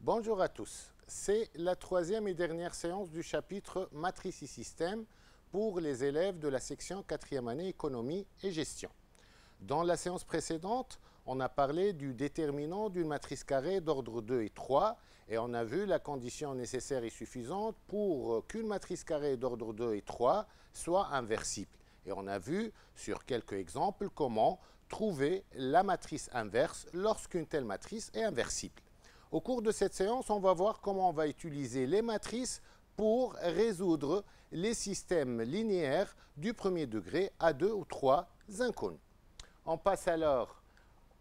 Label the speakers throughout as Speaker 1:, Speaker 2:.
Speaker 1: Bonjour à tous. C'est la troisième et dernière séance du chapitre Matrices et systèmes pour les élèves de la section 4e année économie et gestion. Dans la séance précédente, on a parlé du déterminant d'une matrice carrée d'ordre 2 et 3 et on a vu la condition nécessaire et suffisante pour qu'une matrice carrée d'ordre 2 et 3 soit inversible. Et on a vu sur quelques exemples comment trouver la matrice inverse lorsqu'une telle matrice est inversible. Au cours de cette séance, on va voir comment on va utiliser les matrices pour résoudre les systèmes linéaires du premier degré à 2 ou 3 inconnus. On passe alors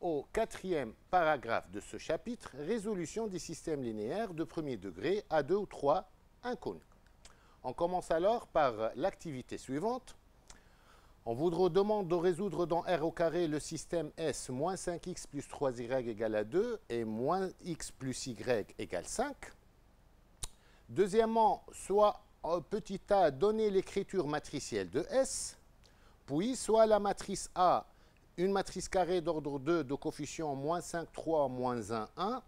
Speaker 1: au quatrième paragraphe de ce chapitre, résolution des systèmes linéaires de premier degré à 2 ou 3 inconnus. On commence alors par l'activité suivante. On vous demande de résoudre dans R au carré le système S moins 5x plus 3y égale à 2 et moins x plus y égale 5. Deuxièmement, soit petit a donner l'écriture matricielle de S, puis soit la matrice A, une matrice carrée d'ordre 2 de coefficient moins 5, 3, moins 1, 1.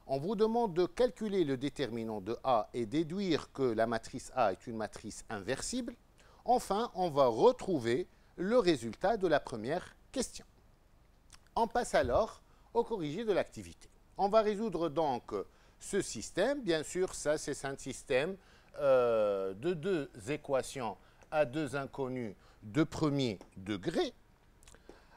Speaker 1: On vous demande de calculer le déterminant de A et déduire que la matrice A est une matrice inversible. Enfin, on va retrouver le résultat de la première question. On passe alors au corrigé de l'activité. On va résoudre donc ce système. Bien sûr, ça c'est un système de deux équations à deux inconnus de premier degré.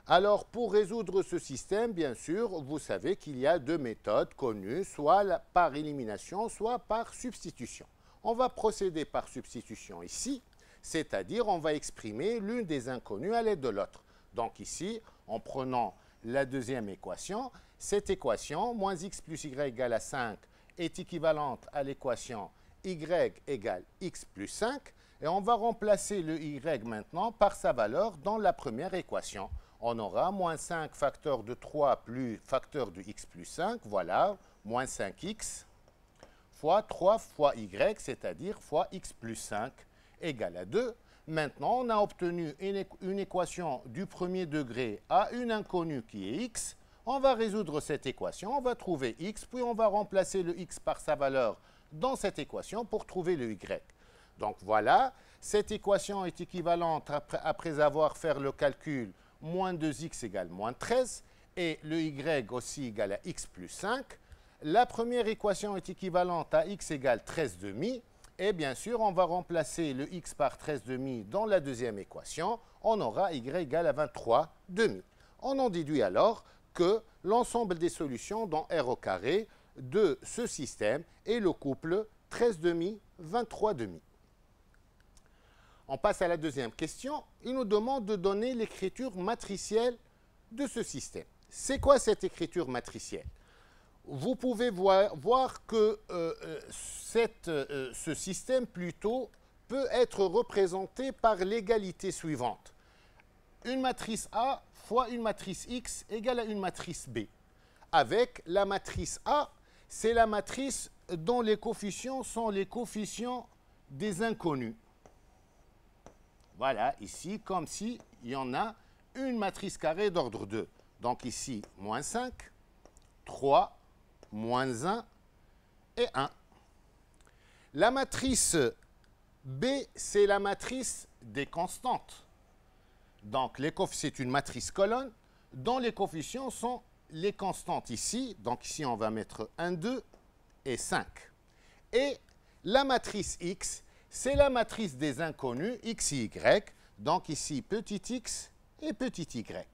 Speaker 1: Alors, pour résoudre ce système, bien sûr, vous savez qu'il y a deux méthodes connues, soit par élimination, soit par substitution. On va procéder par substitution ici. C'est-à-dire, on va exprimer l'une des inconnues à l'aide de l'autre. Donc ici, en prenant la deuxième équation, cette équation, moins x plus y égale à 5, est équivalente à l'équation y égale x plus 5. Et on va remplacer le y maintenant par sa valeur dans la première équation. On aura moins 5 facteur de 3 plus facteur de x plus 5, voilà, moins 5x, fois 3 fois y, c'est-à-dire fois x plus 5, égale à 2. Maintenant, on a obtenu une équation du premier degré à une inconnue qui est x. On va résoudre cette équation, on va trouver x, puis on va remplacer le x par sa valeur dans cette équation pour trouver le y. Donc voilà, cette équation est équivalente, après avoir fait le calcul, moins 2x égale moins 13, et le y aussi égale à x plus 5. La première équation est équivalente à x égale 13 demi. Et bien sûr, on va remplacer le x par 13 demi dans la deuxième équation. On aura y égale à 23 demi. On en déduit alors que l'ensemble des solutions dans R au carré de ce système est le couple 13 demi, 23 demi. On passe à la deuxième question. Il nous demande de donner l'écriture matricielle de ce système. C'est quoi cette écriture matricielle ? Vous pouvez voir que ce système plutôt peut être représenté par l'égalité suivante. Une matrice A fois une matrice X égale à une matrice B. Avec la matrice A, c'est la matrice dont les coefficients sont les coefficients des inconnus. Voilà, ici, comme si il y en a une matrice carrée d'ordre 2. Donc ici, moins 5, 3, moins 1 et 1. La matrice B, c'est la matrice des constantes. Donc, c'est une matrice colonne dont les coefficients sont les constantes ici. Donc, ici, on va mettre 1, 2 et 5. Et la matrice X, c'est la matrice des inconnus, x et y. Donc, ici, petit x et petit y.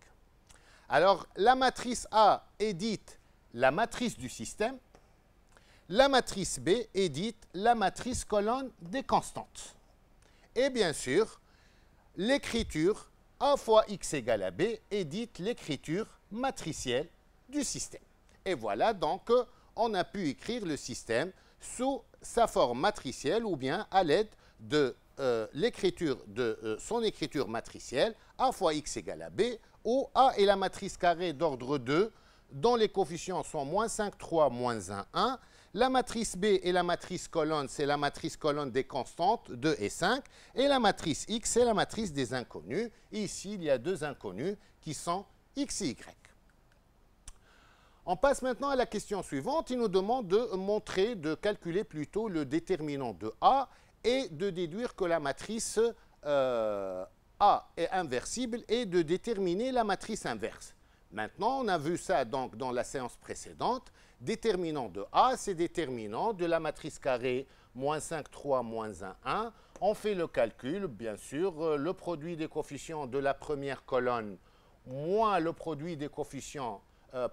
Speaker 1: Alors, la matrice A est dite la matrice du système. La matrice B est dite la matrice colonne des constantes. Et bien sûr, l'écriture A fois x égale à B est dite l'écriture matricielle du système. Et voilà donc, on a pu écrire le système sous sa forme matricielle ou bien à l'aide de l'écriture de son écriture matricielle, A fois x égale à B, où A est la matrice carrée d'ordre 2, dont les coefficients sont moins 5, 3, moins 1, 1. La matrice B et la matrice colonne, c'est la matrice colonne des constantes, 2 et 5. Et la matrice X, c'est la matrice des inconnus. Et ici, il y a deux inconnus qui sont X et Y. On passe maintenant à la question suivante. Il nous demande de montrer, de calculer plutôt le déterminant de A et de déduire que la matrice A est inversible et de déterminer la matrice inverse. Maintenant, on a vu ça donc dans la séance précédente. Déterminant de A, c'est déterminant de la matrice carrée moins 5, 3, moins 1, 1. On fait le calcul, bien sûr, le produit des coefficients de la première colonne moins le produit des coefficients, le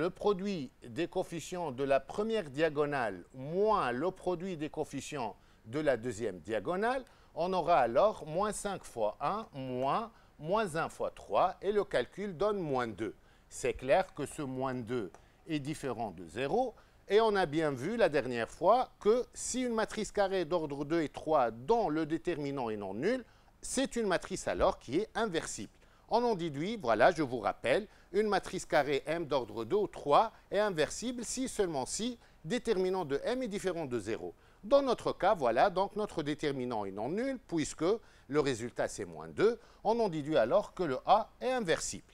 Speaker 1: produit des coefficients de la première diagonale moins le produit des coefficients de la deuxième diagonale, on aura alors moins 5 fois 1 moins 1 fois 3 et le calcul donne moins 2. C'est clair que ce moins 2 est différent de 0 et on a bien vu la dernière fois que si une matrice carrée d'ordre 2 et 3 dont le déterminant est non nul, c'est une matrice alors qui est inversible. On en déduit, voilà, je vous rappelle, une matrice carrée M d'ordre 2 ou 3 est inversible si seulement si déterminant de M est différent de 0. Dans notre cas, voilà, donc notre déterminant est non nul puisque le résultat c'est moins 2. On en déduit alors que le A est inversible.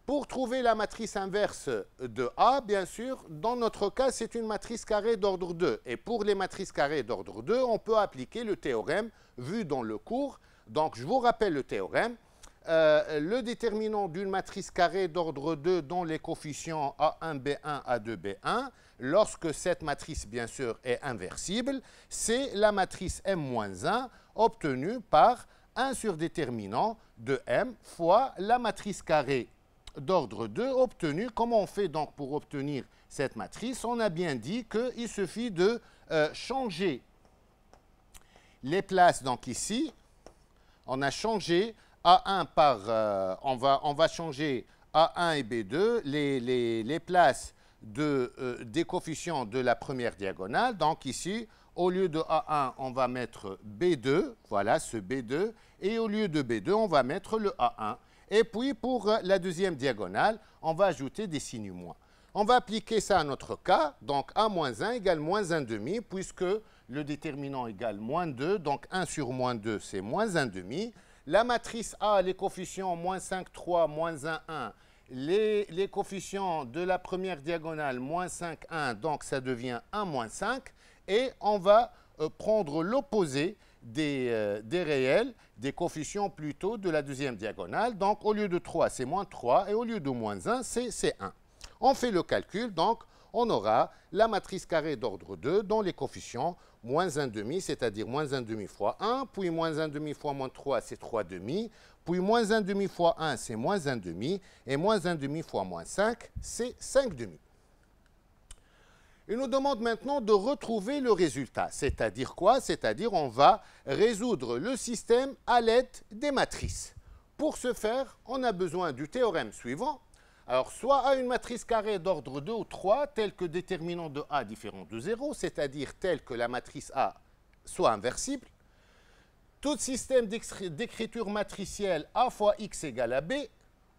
Speaker 1: Pour trouver la matrice inverse de A, bien sûr, dans notre cas, c'est une matrice carrée d'ordre 2. Et pour les matrices carrées d'ordre 2, on peut appliquer le théorème vu dans le cours. Donc, je vous rappelle le théorème. Le déterminant d'une matrice carrée d'ordre 2 dont les coefficients A1, B1, A2, B1, lorsque cette matrice, bien sûr, est inversible, c'est la matrice M-1 obtenue par 1 sur déterminant de M fois la matrice carrée d'ordre 2 obtenue. Comment on fait donc pour obtenir cette matrice? On a bien dit qu'il suffit de changer les places. Donc ici, on a changé A1 par, on va changer A1 et B2, les places des coefficients de la première diagonale. Donc ici, au lieu de A1, on va mettre B2, voilà ce B2, et au lieu de B2, on va mettre le A1. Et puis, pour la deuxième diagonale, on va ajouter des signes moins. On va appliquer ça à notre cas, donc A-1 égale moins 1 demi, puisque le déterminant égale moins 2, donc 1 sur moins 2, c'est moins 1 demi. La matrice A, les coefficients moins 5, 3, moins 1, 1. Les coefficients de la première diagonale, moins 5, 1, donc ça devient 1, moins 5. Et on va prendre l'opposé des réels, des coefficients plutôt de la deuxième diagonale. Donc, au lieu de 3, c'est moins 3, et au lieu de moins 1, c'est 1. On fait le calcul, donc on aura la matrice carrée d'ordre 2 dont les coefficients moins 1 demi, c'est-à-dire moins 1 demi fois 1, puis moins 1 demi fois moins 3, c'est 3 demi, puis moins 1 demi fois 1, c'est moins 1 demi, et moins 1 demi fois moins 5, c'est 5 demi. Il nous demande maintenant de retrouver le résultat, c'est-à-dire quoi? C'est-à-dire on va résoudre le système à l'aide des matrices. Pour ce faire, on a besoin du théorème suivant. Alors, soit à une matrice carrée d'ordre 2 ou 3, telle que déterminant de A différent de 0, c'est-à-dire telle que la matrice A soit inversible. Tout système d'écriture matricielle A fois X égale à B,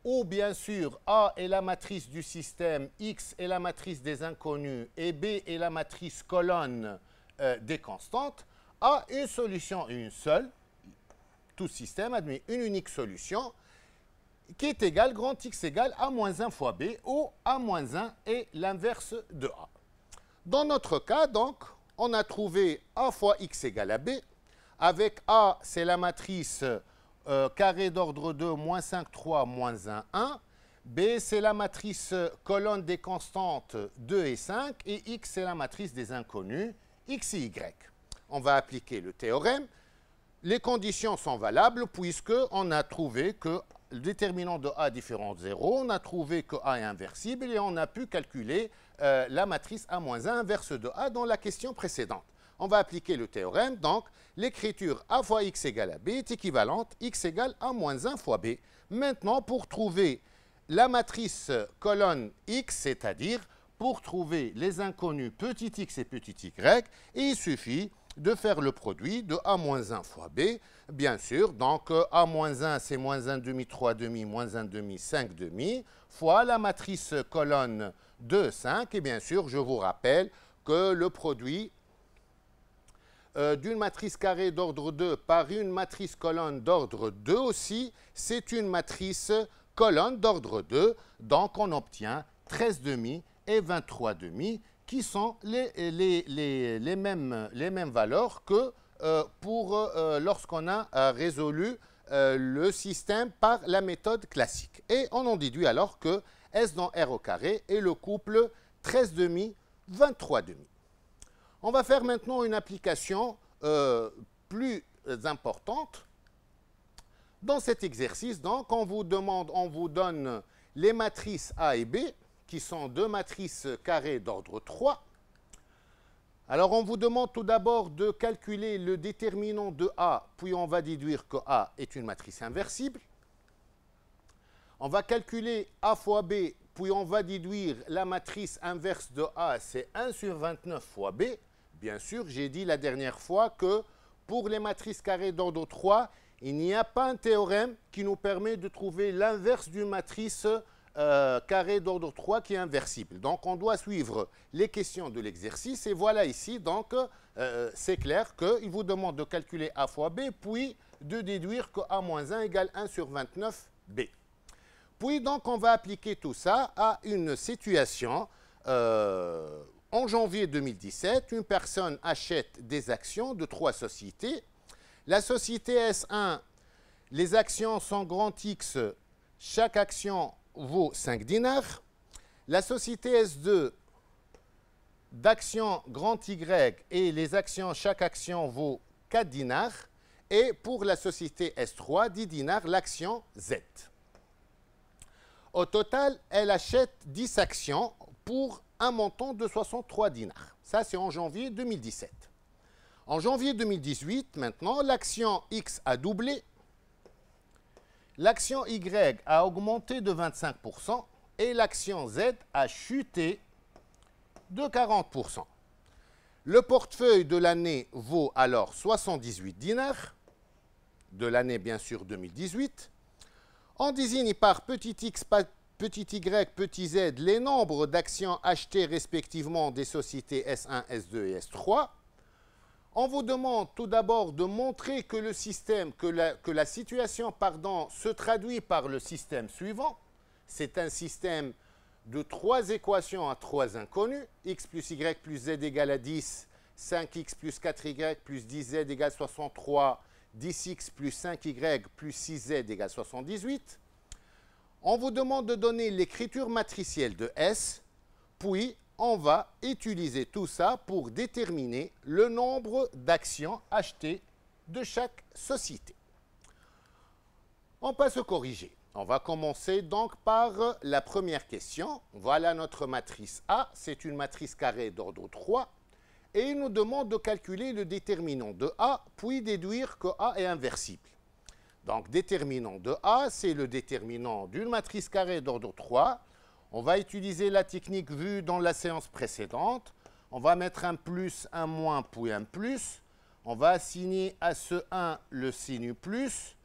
Speaker 1: où bien sûr A est la matrice du système, X est la matrice des inconnus et B est la matrice colonne des constantes, a une solution, une seule. Tout système admet une unique solution qui est égale, grand X égale A-1 fois B, où A-1 est l'inverse de A. Dans notre cas, donc, on a trouvé A fois X égale à B. Avec A, c'est la matrice carré d'ordre 2, moins 5, 3, moins 1, 1. B, c'est la matrice colonne des constantes 2 et 5. Et X, c'est la matrice des inconnus, X et Y. On va appliquer le théorème. Les conditions sont valables puisqu'on a trouvé que le déterminant de A différent de 0, on a trouvé que A est inversible et on a pu calculer la matrice A-1 inverse de A dans la question précédente. On va appliquer le théorème, donc l'écriture A fois X égale à B est équivalente X égale A-1 fois B. Maintenant, pour trouver la matrice colonne X, c'est-à-dire pour trouver les inconnus petit x et petit y, il suffit de faire le produit de A-1 fois B, bien sûr. Donc, A-1, c'est moins 1 demi, 3 demi, moins 1 demi, 5 demi, fois la matrice colonne 2, 5. Et bien sûr, je vous rappelle que le produit d'une matrice carrée d'ordre 2 par une matrice colonne d'ordre 2 aussi, c'est une matrice colonnes d'ordre 2. Donc, on obtient 13 demi et 23 demi qui sont les mêmes valeurs que lorsqu'on a résolu le système par la méthode classique. Et on en déduit alors que S dans R au carré est le couple 13 demi, 23 demi. On va faire maintenant une application plus importante. Dans cet exercice, donc, on vous donne les matrices A et B, qui sont deux matrices carrées d'ordre 3. Alors, on vous demande tout d'abord de calculer le déterminant de A, puis on va déduire que A est une matrice inversible. On va calculer A fois B, puis on va déduire la matrice inverse de A, c'est 1 sur 29 fois B. Bien sûr, j'ai dit la dernière fois que pour les matrices carrées d'ordre 3, il n'y a pas un théorème qui nous permet de trouver l'inverse d'une matrice carrée d'ordre 3 qui est inversible. Donc, on doit suivre les questions de l'exercice. Et voilà ici, donc, c'est clair qu'il vous demande de calculer A fois B, puis de déduire que A moins 1 égale 1 sur 29 B. Puis, donc, on va appliquer tout ça à une situation. En janvier 2017, une personne achète des actions de 3 sociétés. La société S1, les actions sont grand X, chaque action vaut 5 dinars. La société S2, d'actions grand Y et les actions, chaque action vaut 4 dinars. Et pour la société S3, 10 dinars, l'action Z. Au total, elle achète 10 actions pour un montant de 63 dinars. Ça, c'est en janvier 2017. En janvier 2018, maintenant, l'action X a doublé. L'action Y a augmenté de 25% et l'action Z a chuté de 40%. Le portefeuille de l'année vaut alors 78 dinars, de l'année bien sûr 2018. On désigne par petit x, petit y, petit z les nombres d'actions achetées respectivement des sociétés S1, S2 et S3. On vous demande tout d'abord de montrer que le système, que la situation se traduit par le système suivant. C'est un système de 3 équations à 3 inconnus. X plus y plus z égale à 10, 5x plus 4y plus 10z égale 63, 10x plus 5y plus 6z égale 78. On vous demande de donner l'écriture matricielle de S, puis on va utiliser tout ça pour déterminer le nombre d'actions achetées de chaque société. On passe au corrigé. On va commencer donc par la première question. Voilà notre matrice A, c'est une matrice carrée d'ordre 3. Et il nous demande de calculer le déterminant de A, puis déduire que A est inversible. Donc, déterminant de A, c'est le déterminant d'une matrice carrée d'ordre 3. On va utiliser la technique vue dans la séance précédente. On va mettre un plus, un moins, puis un plus. On va assigner à ce 1 le signe plus,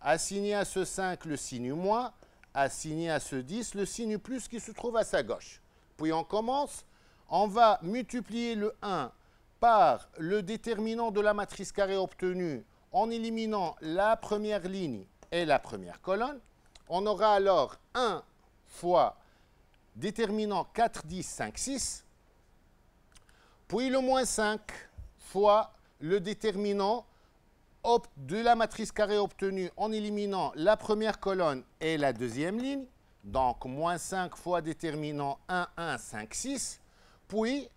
Speaker 1: assigner à ce 5 le signe moins, assigner à ce 10 le signe plus qui se trouve à sa gauche. Puis on commence. On va multiplier le 1 par le déterminant de la matrice carrée obtenue en éliminant la première ligne et la première colonne. On aura alors 1 fois déterminant 4, 10, 5, 6, puis le moins 5 fois le déterminant de la matrice carrée obtenue en éliminant la première colonne et la deuxième ligne. Donc, moins 5 fois déterminant 1, 1, 5, 6, puis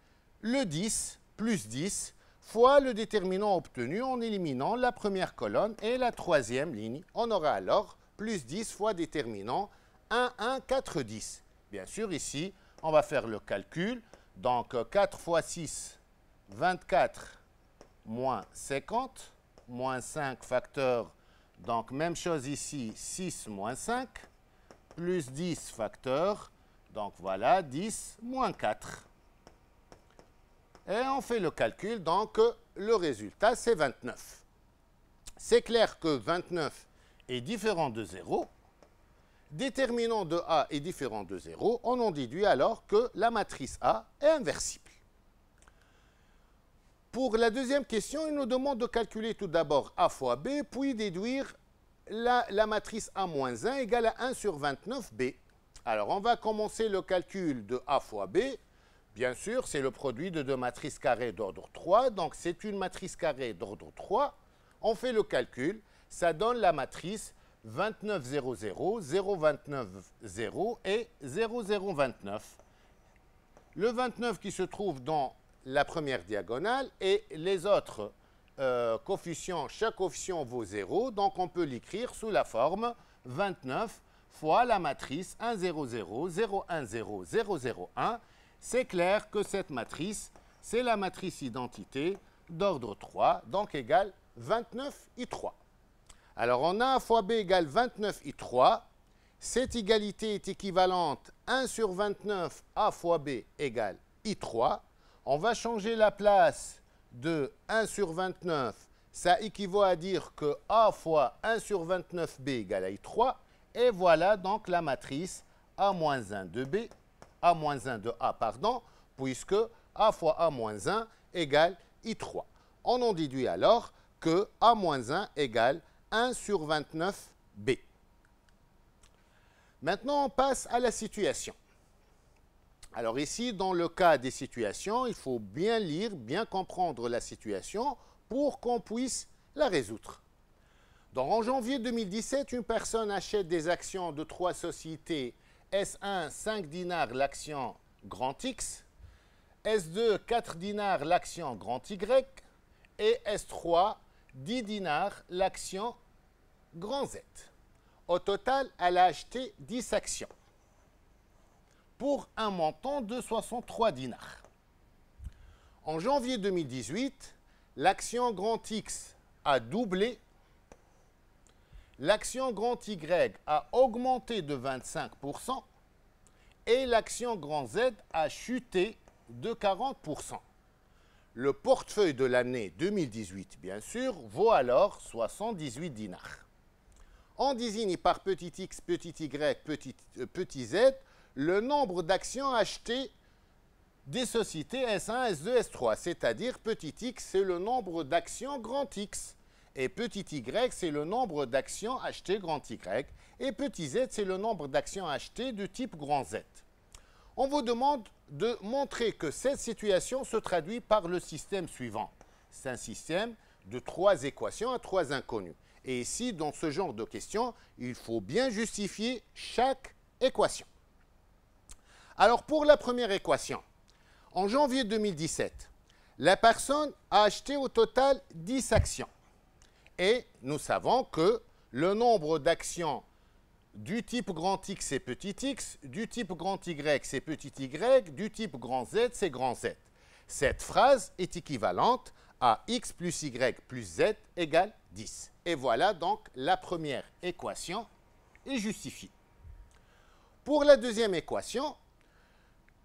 Speaker 1: le 10 plus 10 fois le déterminant obtenu en éliminant la première colonne et la troisième ligne. On aura alors plus 10 fois déterminant 1, 1, 4, 10. Bien sûr, ici, on va faire le calcul. Donc, 4 fois 6, 24, moins 50, moins 5 facteur. Donc, même chose ici, 6 moins 5, plus 10 facteur. Donc, voilà, 10 moins 4. Et on fait le calcul, donc le résultat, c'est 29. C'est clair que 29 est différent de 0. Déterminant de A est différent de 0. On en déduit alors que la matrice A est inversible. Pour la deuxième question, il nous demande de calculer tout d'abord A fois B, puis déduire la matrice A-1 égale à 1 sur 29B. Alors, on va commencer le calcul de A fois B. Bien sûr, c'est le produit de deux matrices carrées d'ordre 3. Donc, c'est une matrice carrée d'ordre 3. On fait le calcul. Ça donne la matrice 29, 0, 0, 0, 29, 0 et 0, 0, 29. Le 29 qui se trouve dans la première diagonale et les autres coefficients, chaque coefficient vaut 0. Donc, on peut l'écrire sous la forme 29 fois la matrice 1, 0, 0, 0, 1, 0, 0, 0, 1. C'est clair que cette matrice, c'est la matrice identité d'ordre 3, donc égale 29 I3. Alors, on a A fois B égale 29 I3. Cette égalité est équivalente 1 sur 29 A fois B égale I3. On va changer la place de 1 sur 29. Ça équivaut à dire que A fois 1 sur 29B égale à I3. Et voilà donc la matrice A-1 de B, A-1 de A, pardon, puisque A fois A-1 égale I3. On en déduit alors que A-1 égale 1 sur 29B. Maintenant, on passe à la situation. Alors ici, dans le cas des situations, il faut bien lire, bien comprendre la situation pour qu'on puisse la résoudre. Donc, en janvier 2017, une personne achète des actions de 3 sociétés S1, 5 dinars l'action grand X, S2, 4 dinars l'action grand Y et S3, 10 dinars l'action grand Z. Au total, elle a acheté 10 actions pour un montant de 63 dinars. En janvier 2018, l'action grand X a doublé, l'action grand Y a augmenté de 25% et l'action grand Z a chuté de 40%. Le portefeuille de l'année 2018, bien sûr, vaut alors 78 dinars. On désigne par petit x, petit y, petit z le nombre d'actions achetées des sociétés S1, S2, S3, c'est-à-dire petit x, c'est le nombre d'actions grand X, et petit y, c'est le nombre d'actions achetées grand Y, et petit z, c'est le nombre d'actions achetées de type grand Z. On vous demande de montrer que cette situation se traduit par le système suivant. C'est un système de 3 équations à 3 inconnus. Et ici, dans ce genre de questions, il faut bien justifier chaque équation. Alors, pour la première équation, en janvier 2017, la personne a acheté au total 10 actions. Et nous savons que le nombre d'actions du type grand X, c'est petit x, du type grand Y, c'est petit y, du type grand Z, c'est grand Z. Cette phrase est équivalente à x plus y plus z égale 10. Et voilà donc la première équation est justifiée. Pour la deuxième équation,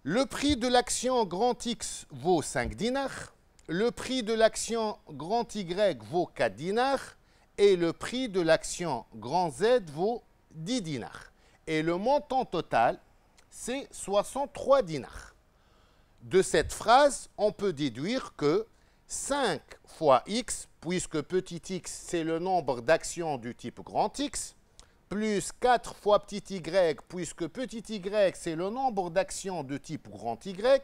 Speaker 1: le prix de l'action grand X vaut 5 dinars, le prix de l'action grand Y vaut 4 dinars et le prix de l'action grand Z vaut 10 dinars. Et le montant total, c'est 63 dinars. De cette phrase, on peut déduire que 5 fois x, puisque petit x, c'est le nombre d'actions du type grand X, plus 4 fois petit y, puisque petit y, c'est le nombre d'actions de type grand Y,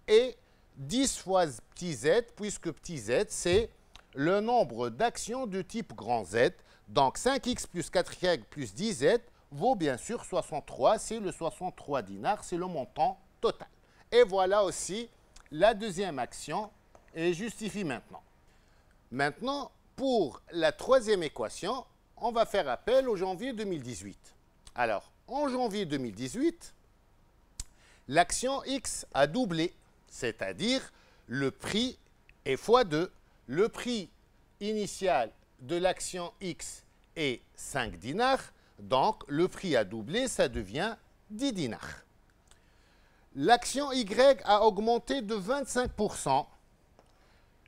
Speaker 1: et 10 fois petit z, puisque petit z, c'est le nombre d'actions de type grand Z. Donc 5x plus 4y plus 10z vaut bien sûr 63, c'est le 63 dinars, c'est le montant total. Et voilà aussi la deuxième action et justifie maintenant. Maintenant, pour la troisième équation, on va faire appel au janvier 2018. Alors, en janvier 2018, l'action X a doublé, c'est-à-dire le prix est fois 2. Le prix initial de l'action X est 5 dinars, donc le prix a doublé, ça devient 10 dinars. L'action Y a augmenté de 25%.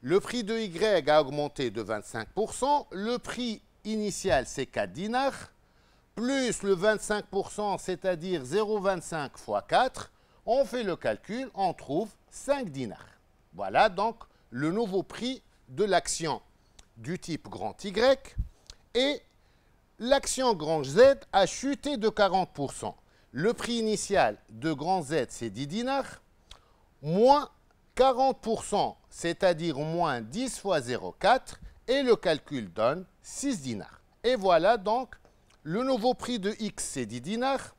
Speaker 1: Le prix de Y a augmenté de 25%. Le prix initial, c'est 4 dinars, plus le 25%, c'est-à-dire 0,25 fois 4. On fait le calcul, on trouve 5 dinars. Voilà donc le nouveau prix de l'action du type grand Y. Et l'action grand Z a chuté de 40%. Le prix initial de grand Z, c'est 10 dinars, moins 40%, c'est-à-dire moins 10 fois 0,4, et le calcul donne 6 dinars. Et voilà donc, le nouveau prix de X, c'est 10 dinars,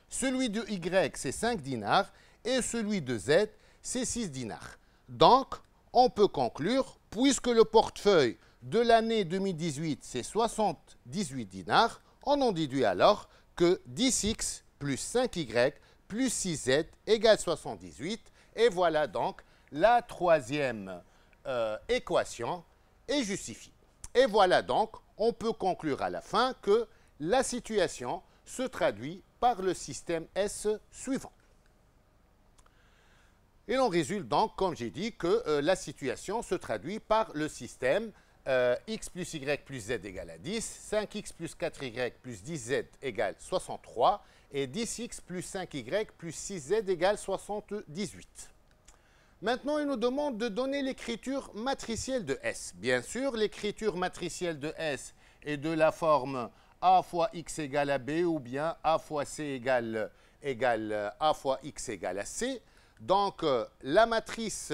Speaker 1: celui de Y, c'est 5 dinars, et celui de Z, c'est 6 dinars. Donc, on peut conclure, puisque le portefeuille de l'année 2018, c'est 78 dinars, on en déduit alors que 10X plus 5Y plus 6Z égale 78. Et voilà donc la troisième équation est justifiée. Et voilà donc, on peut conclure à la fin que la situation se traduit par le système S suivant. Il en résulte donc, comme j'ai dit, que la situation se traduit par le système x plus y plus z égale à 10, 5x plus 4y plus 10z égale 63 et 10x plus 5y plus 6z égale 78. Maintenant, il nous demande de donner l'écriture matricielle de S. Bien sûr, l'écriture matricielle de S est de la forme A fois X égale à B ou bien A fois C égale A fois X égale à C. Donc, la matrice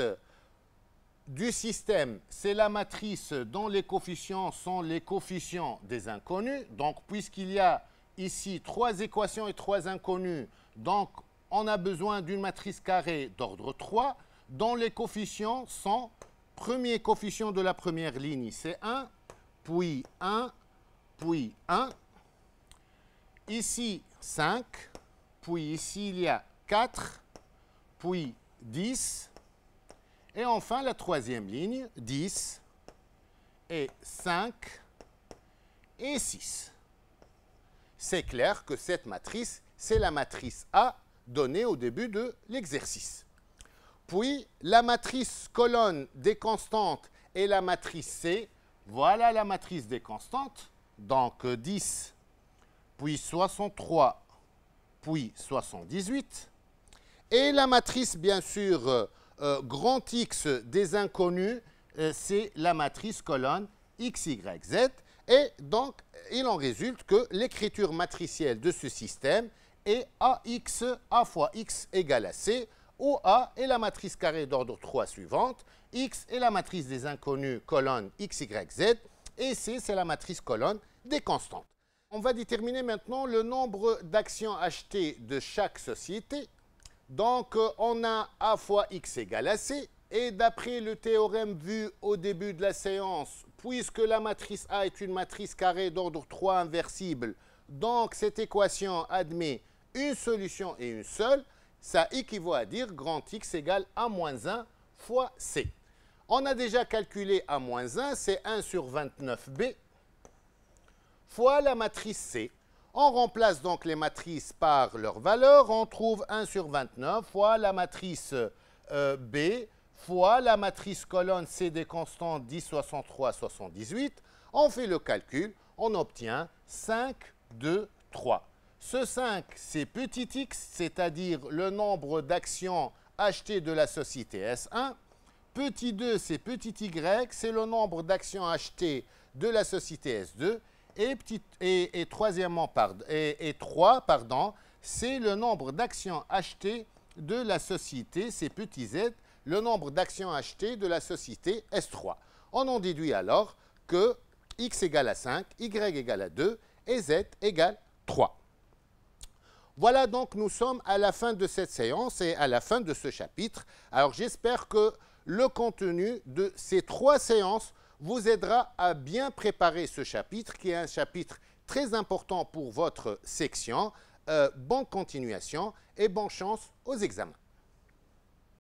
Speaker 1: du système, c'est la matrice dont les coefficients sont les coefficients des inconnus. Donc, puisqu'il y a ici 3 équations et 3 inconnus, donc on a besoin d'une matrice carrée d'ordre 3, dont les coefficients sont, premier coefficient de la première ligne, c'est 1, puis 1, puis 1. Ici, 5, puis ici, il y a 4, puis 10. Et enfin, la troisième ligne, 10 et 5 et 6. C'est clair que cette matrice, c'est la matrice A donnée au début de l'exercice. Puis, la matrice colonne des constantes et la matrice C. Voilà la matrice des constantes. Donc, 10, puis 63, puis 78. Et la matrice, bien sûr, grand X des inconnus, c'est la matrice colonne X, Y, Z. Et donc, il en résulte que l'écriture matricielle de ce système est AX, A fois X égale à C, où A est la matrice carrée d'ordre 3 suivante, X est la matrice des inconnus colonne X, Y, Z, et C, c'est la matrice colonne des constantes. On va déterminer maintenant le nombre d'actions achetées de chaque société. Donc, on a A fois X égale à C, et d'après le théorème vu au début de la séance, puisque la matrice A est une matrice carrée d'ordre 3 inversible, donc cette équation admet une solution et une seule, ça équivaut à dire grand X égale A-1 fois C. On a déjà calculé A-1, c'est 1 sur 29B, fois la matrice C. On remplace donc les matrices par leur valeur. On trouve 1 sur 29 fois la matrice B fois la matrice colonne C des constantes 10, 63, 78. On fait le calcul. On obtient 5, 2, 3. Ce 5, c'est petit x, c'est-à-dire le nombre d'actions achetées de la société S1. Petit 2, c'est petit y, c'est le nombre d'actions achetées de la société S2. Et 3, c'est le nombre d'actions achetées de la société, c'est petit z, le nombre d'actions achetées de la société S3. On en déduit alors que x égale à 5, y égale à 2 et z égale 3. Voilà donc, nous sommes à la fin de cette séance et à la fin de ce chapitre. Alors j'espère que le contenu de ces 3 séances vous aidera à bien préparer ce chapitre, qui est un chapitre très important pour votre section. Bonne continuation et bonne chance aux examens.